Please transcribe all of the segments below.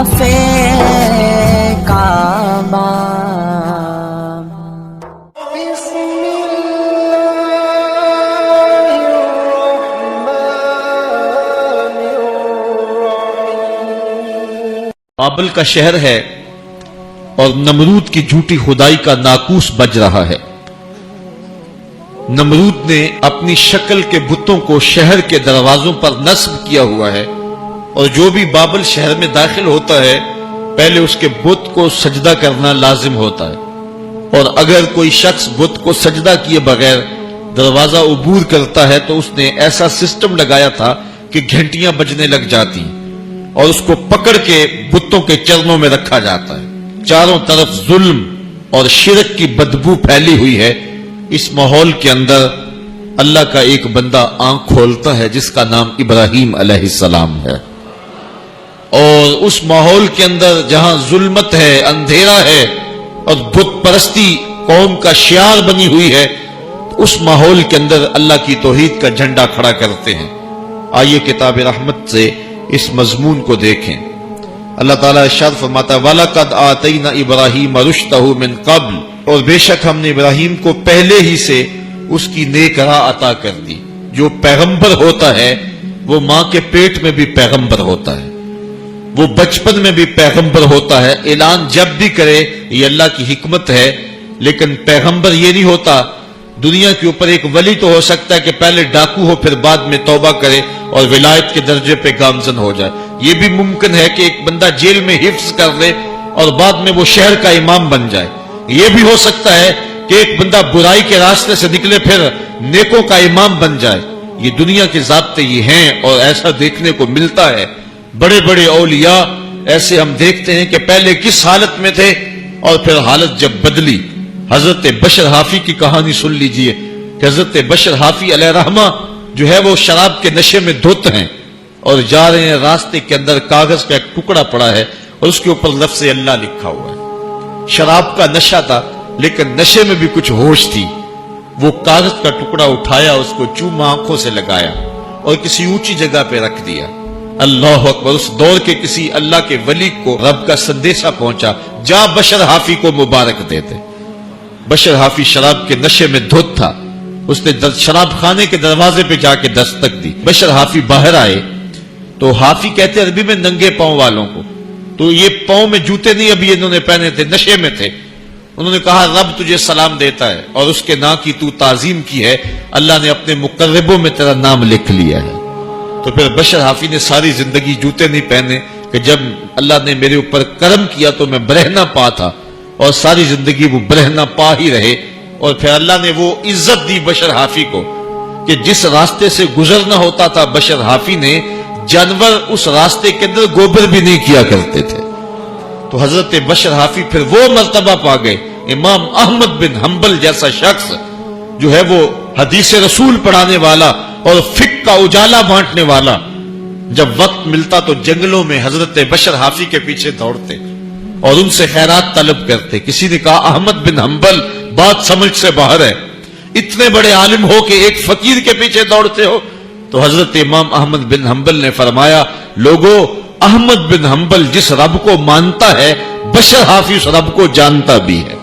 کافے کامام بابل کا شہر ہے اور نمرود کی جھوٹی خدائی کا ناقوس بج رہا ہے۔ نمرود نے اپنی شکل کے بتوں کو شہر کے دروازوں پر نصب کیا ہوا ہے، اور جو بھی بابل شہر میں داخل ہوتا ہے پہلے اس کے بت کو سجدہ کرنا لازم ہوتا ہے، اور اگر کوئی شخص بت کو سجدہ کیے بغیر دروازہ عبور کرتا ہے تو اس نے ایسا سسٹم لگایا تھا کہ گھنٹیاں بجنے لگ جاتی اور اس کو پکڑ کے بتوں کے چرنوں میں رکھا جاتا ہے۔ چاروں طرف ظلم اور شرک کی بدبو پھیلی ہوئی ہے۔ اس ماحول کے اندر اللہ کا ایک بندہ آنکھ کھولتا ہے جس کا نام ابراہیم علیہ السلام ہے، اور اس ماحول کے اندر جہاں ظلمت ہے، اندھیرا ہے اور بت پرستی قوم کا شعار بنی ہوئی ہے، اس ماحول کے اندر اللہ کی توحید کا جھنڈا کھڑا کرتے ہیں۔ آئیے کتاب رحمت سے اس مضمون کو دیکھیں۔ اللہ تعالیٰ ارشاد فرماتا ہے وَلَقَدْ آتَيْنَا إِبْرَاهِيمَ رُشْدَهُ مِنْ قَبْلُ، اور بے شک ہم نے ابراہیم کو پہلے ہی سے اس کی نیک راہ عطا کر دی۔ جو پیغمبر ہوتا ہے وہ ماں کے پیٹ میں بھی پیغمبر ہوتا ہے، وہ بچپن میں بھی پیغمبر ہوتا ہے۔ اعلان جب بھی کرے یہ اللہ کی حکمت ہے، لیکن پیغمبر یہ نہیں ہوتا۔ دنیا کے اوپر ایک ولی تو ہو سکتا ہے کہ پہلے ڈاکو ہو پھر بعد میں توبہ کرے اور ولایت کے درجے پہ گامزن ہو جائے۔ یہ بھی ممکن ہے کہ ایک بندہ جیل میں حفظ کر لے اور بعد میں وہ شہر کا امام بن جائے۔ یہ بھی ہو سکتا ہے کہ ایک بندہ برائی کے راستے سے نکلے پھر نیکوں کا امام بن جائے۔ یہ دنیا کے ضابطے یہ ہیں اور ایسا دیکھنے کو ملتا ہے۔ بڑے بڑے اولیاء ایسے ہم دیکھتے ہیں کہ پہلے کس حالت میں تھے اور پھر حالت جب بدلی۔ حضرت بشر حافی کی کہانی سن لیجئے کہ حضرت بشر حافی علیہ رحمہ جو ہے وہ شراب کے نشے میں دھت ہیں اور جا رہے ہیں، راستے کے اندر کاغذ کا ایک ٹکڑا پڑا ہے اور اس کے اوپر لفظ اللہ لکھا ہوا ہے۔ شراب کا نشہ تھا لیکن نشے میں بھی کچھ ہوش تھی۔ وہ کاغذ کا ٹکڑا اٹھایا، اس کو چوما آنکھوں سے لگایا اور کسی اونچی جگہ پہ رکھ دیا۔ اللہ اکبر! اس دور کے کسی اللہ کے ولی کو رب کا سندیشہ پہنچا، جا بشر حافی کو مبارک دیتے۔ بشر حافی شراب کے نشے میں دھت تھا، اس نے شراب خانے کے دروازے پہ جا کے دستک دی۔ بشر حافی باہر آئے تو حافی کہتے عربی میں ننگے پاؤں والوں کو، تو یہ پاؤں میں جوتے نہیں ابھی انہوں نے پہنے تھے، نشے میں تھے۔ انہوں نے کہا رب تجھے سلام دیتا ہے اور اس کے نام کی تو تعظیم کی ہے، اللہ نے اپنے مقربوں میں تیرا نام لکھ لیا ہے۔ تو پھر بشر حافی نے ساری زندگی جوتے نہیں پہنے کہ جب اللہ نے میرے اوپر کرم کیا تو میں برہنہ پا تھا، اور ساری زندگی وہ برہنہ پا ہی رہے۔ اور پھر اللہ نے وہ عزت دی بشر حافی کو کہ جس راستے سے گزرنا ہوتا تھا بشر حافی نے، جانور اس راستے کے اندر گوبر بھی نہیں کیا کرتے تھے۔ تو حضرت بشر حافی پھر وہ مرتبہ پا گئے۔ امام احمد بن حنبل جیسا شخص جو ہے وہ حدیث رسول پڑھانے والا اور فقہ کا اجالا بانٹنے والا، جب وقت ملتا تو جنگلوں میں حضرت بشر حافی کے پیچھے دوڑتے اور ان سے خیرات طلب کرتے۔ کسی نے کہا احمد بن حنبل بات سمجھ سے باہر ہے، اتنے بڑے عالم ہو کہ ایک فقیر کے پیچھے دوڑتے ہو؟ تو حضرت امام احمد بن حنبل نے فرمایا لوگو، احمد بن حنبل جس رب کو مانتا ہے بشر حافی اس رب کو جانتا بھی ہے،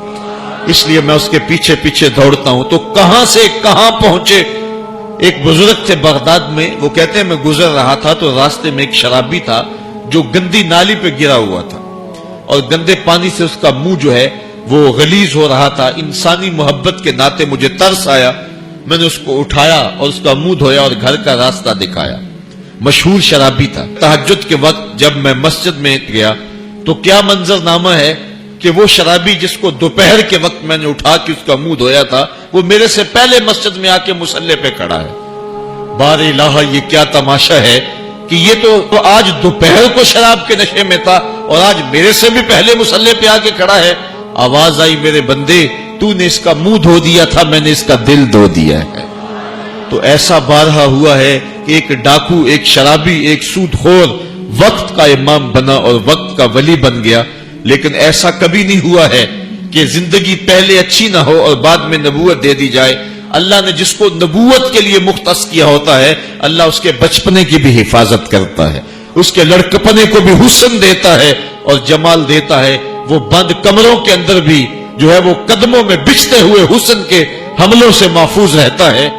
اس لیے میں اس کے پیچھے پیچھے دوڑتا ہوں۔ تو کہاں سے کہاں پہنچے۔ ایک بزرگ تھے بغداد میں، وہ کہتے ہیں میں گزر رہا تھا تو راستے میں ایک شرابی تھا جو گندی نالی پہ گرا ہوا تھا اور گندے پانی سے اس کا منہ جو ہے وہ غلیظ ہو رہا تھا۔ انسانی محبت کے ناطے مجھے ترس آیا، میں نے اس کو اٹھایا اور اس کا منہ دھویا اور گھر کا راستہ دکھایا۔ مشہور شرابی تھا۔ تہجد کے وقت جب میں مسجد میں گیا تو کیا منظر نامہ ہے کہ وہ شرابی جس کو دوپہر کے وقت میں نے اٹھا کے اس کا منہ دھویا تھا، وہ میرے سے پہلے مسجد میں آ کے مصلی پہ کھڑا ہے۔ بار الہ، یہ کیا تماشا ہے کہ یہ تو آج دوپہر کو شراب کے نشے میں تھا اور آج میرے سے بھی پہلے مصلی پہ آ کے کھڑا ہے۔ آواز آئی میرے بندے، تو نے اس کا منہ دھو دیا تھا، میں نے اس کا دل دھو دیا ہے۔ تو ایسا بارہا ہوا ہے کہ ایک ڈاکو، ایک شرابی، ایک سود خور وقت کا امام بنا اور وقت کا ولی بن گیا، لیکن ایسا کبھی نہیں ہوا ہے کہ زندگی پہلے اچھی نہ ہو اور بعد میں نبوت دے دی جائے۔ اللہ نے جس کو نبوت کے لیے مختص کیا ہوتا ہے، اللہ اس کے بچپنے کی بھی حفاظت کرتا ہے، اس کے لڑکپنے کو بھی حسن دیتا ہے اور جمال دیتا ہے، وہ بند کمروں کے اندر بھی جو ہے وہ قدموں میں بچھتے ہوئے حسن کے حملوں سے محفوظ رہتا ہے۔